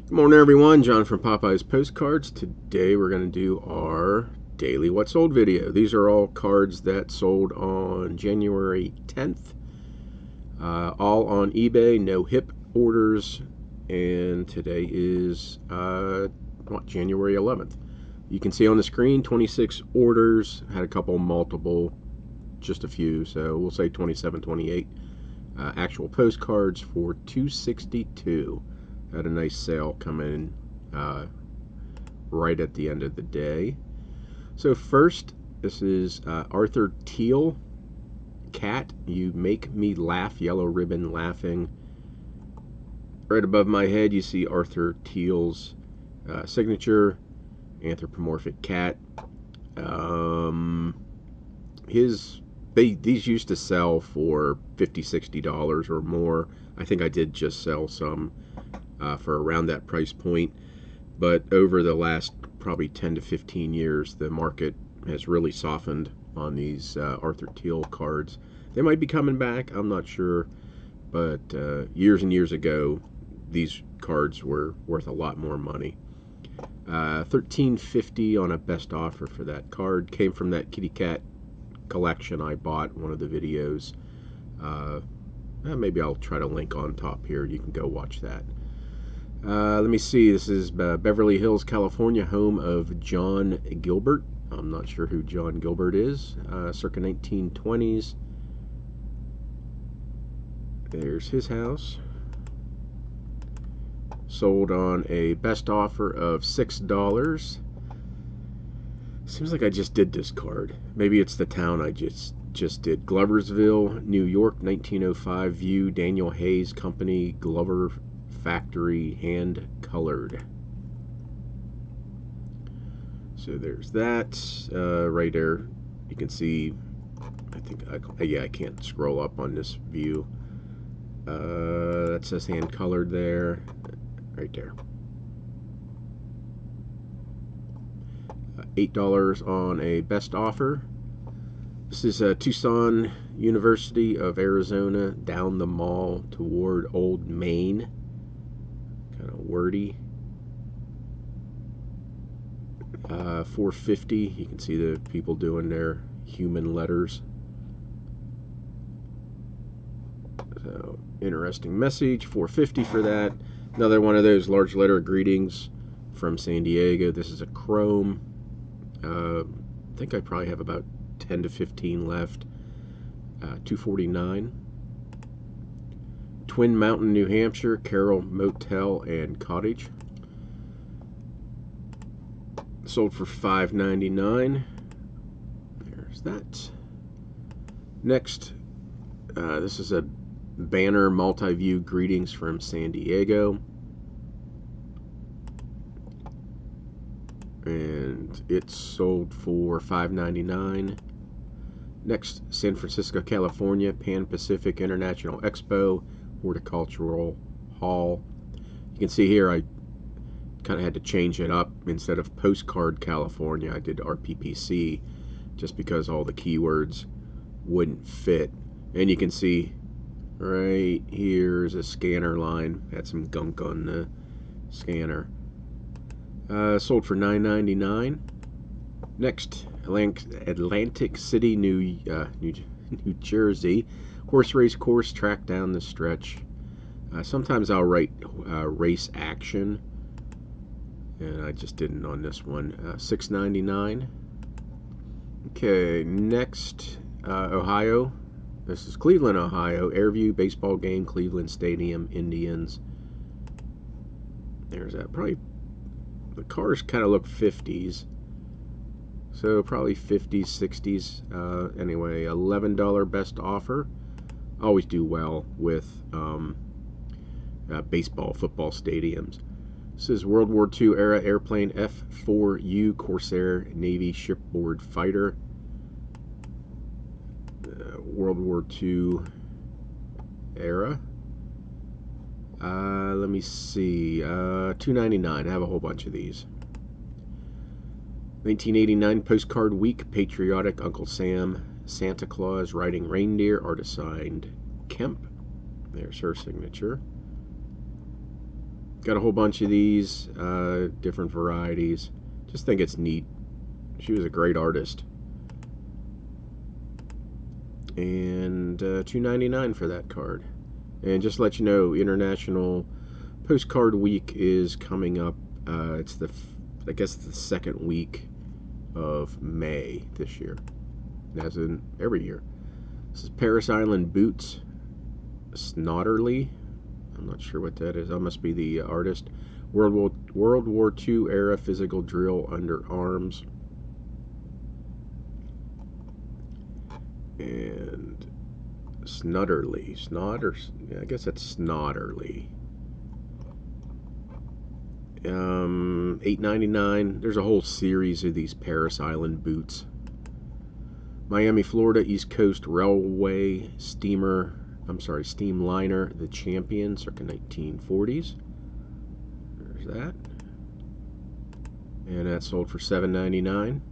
Good morning, everyone. John from Popeyes Postcards. Today we're going to do our daily What Sold video. These are all cards that sold on January 10th. All on eBay, no HIP orders. And today is January 11th. You can see on the screen 26 orders. Had a couple multiple, just a few. So we'll say 27, 28 actual postcards for $262. Had a nice sale come in right at the end of the day. So first, this is Arthur Teal, Cat, You Make Me Laugh, yellow ribbon laughing. Right above my head you see Arthur Teal's signature, anthropomorphic cat. These used to sell for $50-$60 or more. I think I did just sell some for around that price point, but over the last probably 10 to 15 years the market has really softened on these Arthur Teal cards. They might be coming back, I'm not sure, but years and years ago these cards were worth a lot more money. $13.50 on a best offer for that card. Came from that kitty cat collection I bought, one of the videos. Maybe I'll try to link on top here, you can go watch that. Let me see, this is Beverly Hills, California, home of John Gilbert. I'm not sure who John Gilbert is. Circa 1920s. There's his house. Sold on a best offer of $6. Seems like I just did this card. Maybe it's the town I just did. Gloversville, New York, 1905 view, Daniel Hayes Company, Glover Factory, hand colored. So there's that. Right there you can see, I think I can't scroll up on this view. That says hand colored there, right there. $8 on a best offer. This is Tucson University of Arizona, down the mall toward Old Main. Kind of wordy. $4.50. You can see the people doing their human letters. So interesting message. $4.50 for that. Another one of those large letter greetings from San Diego. This is a chrome. I think I probably have about 10 to 15 left. $2.49. Twin Mountain, New Hampshire, Carroll Motel and Cottage. Sold for $5.99. There's that. Next, this is a banner multi-view greetings from San Diego. And it's sold for $5.99. Next, San Francisco, California, Pan Pacific International Expo, Horticultural Hall. You can see here I kind of had to change it up. Instead of Postcard California, I did RPPC, just because all the keywords wouldn't fit. And you can see right here's a scanner line. Had some gunk on the scanner. Sold for $9.99. Next, Atlantic City, New Jersey, horse race course, track down the stretch. Sometimes I'll write race action, and I just didn't on this one. $6.99. Okay, next, Ohio. This is Cleveland, Ohio. Airview baseball game, Cleveland Stadium, Indians. There's that. Probably the cars kind of look 50s. So probably 50s, 60s. Anyway, $11 best offer. Always do well with baseball, football stadiums. This is World War II era airplane F-4U Corsair Navy shipboard fighter. World War II era. Let me see. $2.99. I have a whole bunch of these. 1989 Postcard Week, patriotic Uncle Sam, Santa Claus riding reindeer, artist signed Kemp. There's her signature. Got a whole bunch of these, different varieties. Just think it's neat. She was a great artist. And $2.99 for that card. And just to let you know, International Postcard Week is coming up. It's I guess the second week of May this year, as in every year. This is Paris Island Boots, Snotterly. I'm not sure what that is. That must be the artist. World War II era physical drill underarms. And Snotterly. I guess that's Snotterly. $8.99. There's a whole series of these Paris Island boots. Miami, Florida, East Coast Railway Steamliner, the Champion, circa 1940s. There's that. And that sold for $7.99.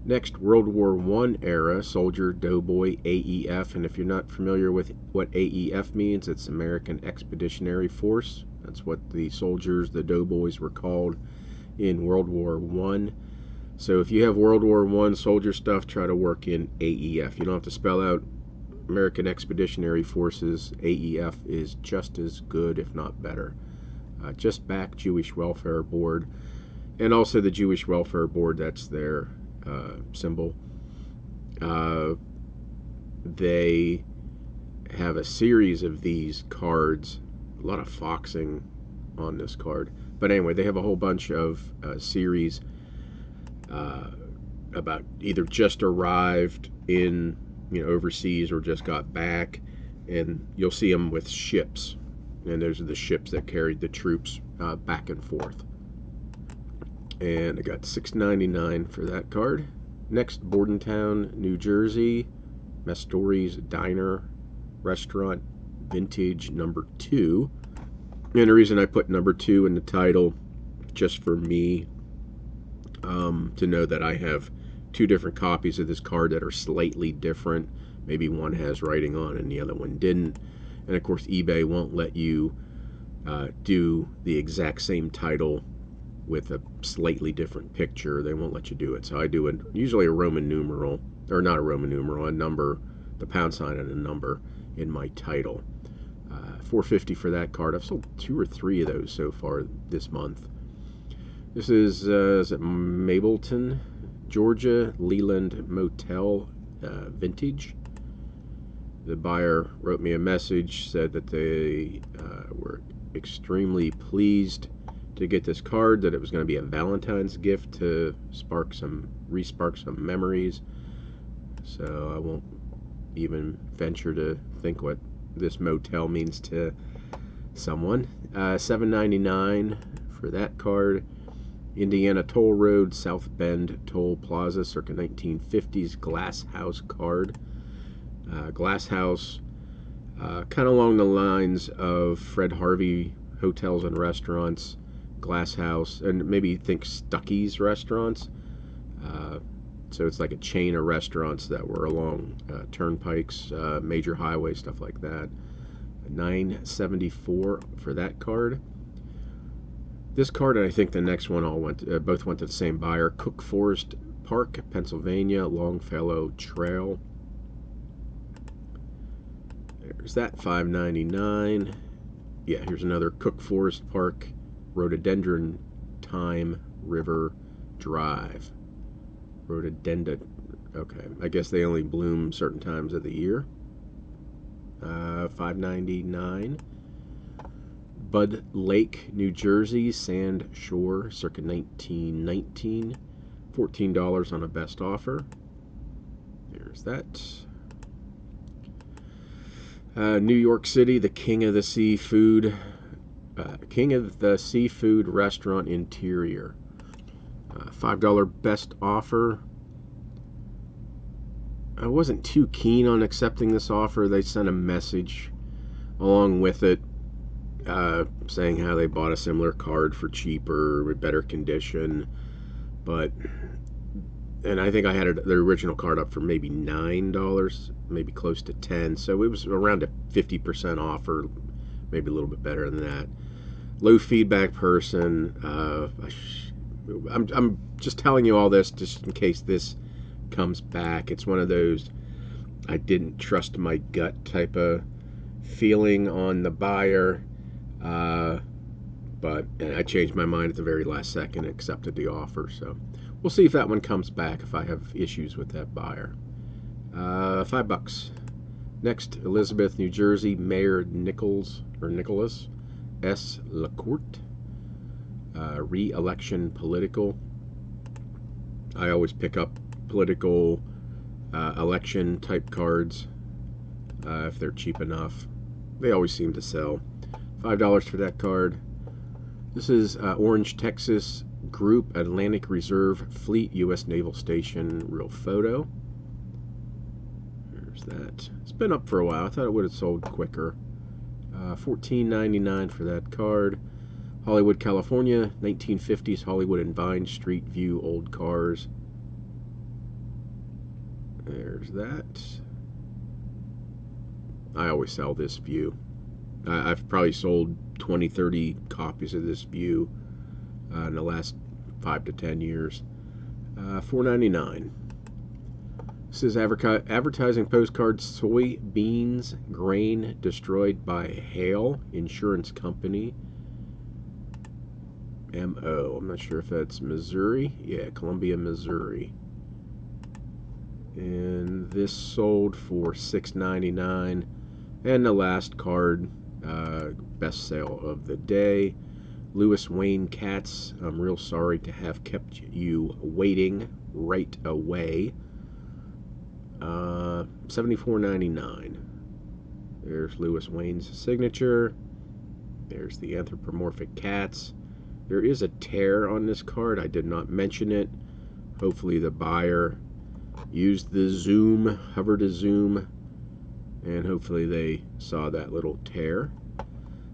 Next, World War I era Soldier Doughboy AEF. And if you're not familiar with what AEF means, it's American Expeditionary Force. That's what the soldiers, the doughboys, were called in World War I. So if you have World War I soldier stuff, try to work in AEF. You don't have to spell out American Expeditionary Forces. AEF is just as good, if not better. Just back Jewish Welfare Board. And also the Jewish Welfare Board, that's their symbol. They have a series of these cards. A lot of foxing on this card. But anyway, they have a whole bunch of series about either just arrived in, overseas or just got back. And you'll see them with ships. And those are the ships that carried the troops back and forth. And I got $6.99 for that card. Next, Bordentown, New Jersey, Mestori's Diner Restaurant Vintage number 2. And the reason I put number 2 in the title, just for me to know that I have 2 different copies of this card that are slightly different. Maybe one has writing on and the other one didn't. And of course, eBay won't let you do the exact same title with a slightly different picture. They won't let you do it. So I do usually a Roman numeral, or not a Roman numeral, a number, the pound sign and a number in my title. $4.50 for that card. I've sold 2 or 3 of those so far this month. This is it Mableton, Georgia, Leland Motel Vintage. The buyer wrote me a message, said that they were extremely pleased to get this card, that it was going to be a Valentine's gift to re-spark some memories. So I won't even venture to think what this motel means to someone. $7.99 for that card. Indiana Toll Road, South Bend Toll Plaza, circa 1950s Glass House card. Glass House, kind of along the lines of Fred Harvey Hotels and Restaurants, Glass House, and maybe think Stuckey's Restaurants. So it's like a chain of restaurants that were along turnpikes, major highways, stuff like that. $9.74 for that card. This card, and I think the next one both went to the same buyer. Cook Forest Park, Pennsylvania, Longfellow Trail. There's that, $5.99. Yeah, here's another Cook Forest Park, Rhododendron Time River Drive. Rhododendron. Okay, I guess they only bloom certain times of the year. $5.99. Bud Lake, New Jersey, Sand Shore, circa 1919. $14 on a best offer. There's that. New York City, the King of the Seafood Restaurant Interior. $5 best offer. I wasn't too keen on accepting this offer. They sent a message along with it saying how they bought a similar card for cheaper, with better condition. And I think I had the original card up for maybe $9, maybe close to $10. So it was around a 50% offer, maybe a little bit better than that. low feedback person. I'm just telling you all this just in case this comes back. It's one of those I didn't trust my gut type of feeling on the buyer. But I changed my mind at the very last second and accepted the offer. So we'll see if that one comes back, if I have issues with that buyer. $5. Next, Elizabeth, New Jersey, Mayor Nicholas S. LaCourte. Re-election political. I always pick up political election type cards if they're cheap enough. They always seem to sell. $5 for that card. This is Orange, Texas Group, Atlantic Reserve Fleet, U.S. Naval Station, real photo. There's that. It's been up for a while. I thought it would have sold quicker. $14.99 for that card. Hollywood, California, 1950s Hollywood and Vine Street View, old cars. There's that. I always sell this view. I've probably sold 20, 30 copies of this view in the last 5 to 10 years. $4.99. This is advertising postcards. Soybeans grain destroyed by hail. Insurance company. M.O. I'm not sure if that's Missouri. Yeah, Columbia, Missouri. And this sold for $6.99. And the last card, best sale of the day. Lewis Wayne Katz. I'm real sorry to have kept you waiting right away. $74.99. There's Lewis Wayne's signature. There's the anthropomorphic cats. There is a tear on this card. I did not mention it. Hopefully the buyer used the zoom, hover to zoom, and hopefully they saw that little tear.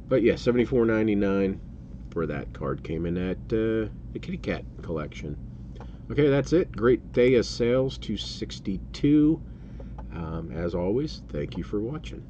But yeah, $74.99 for that card. Came in at the Kitty Cat collection. Okay, that's it. Great day of sales, 262. As always, thank you for watching.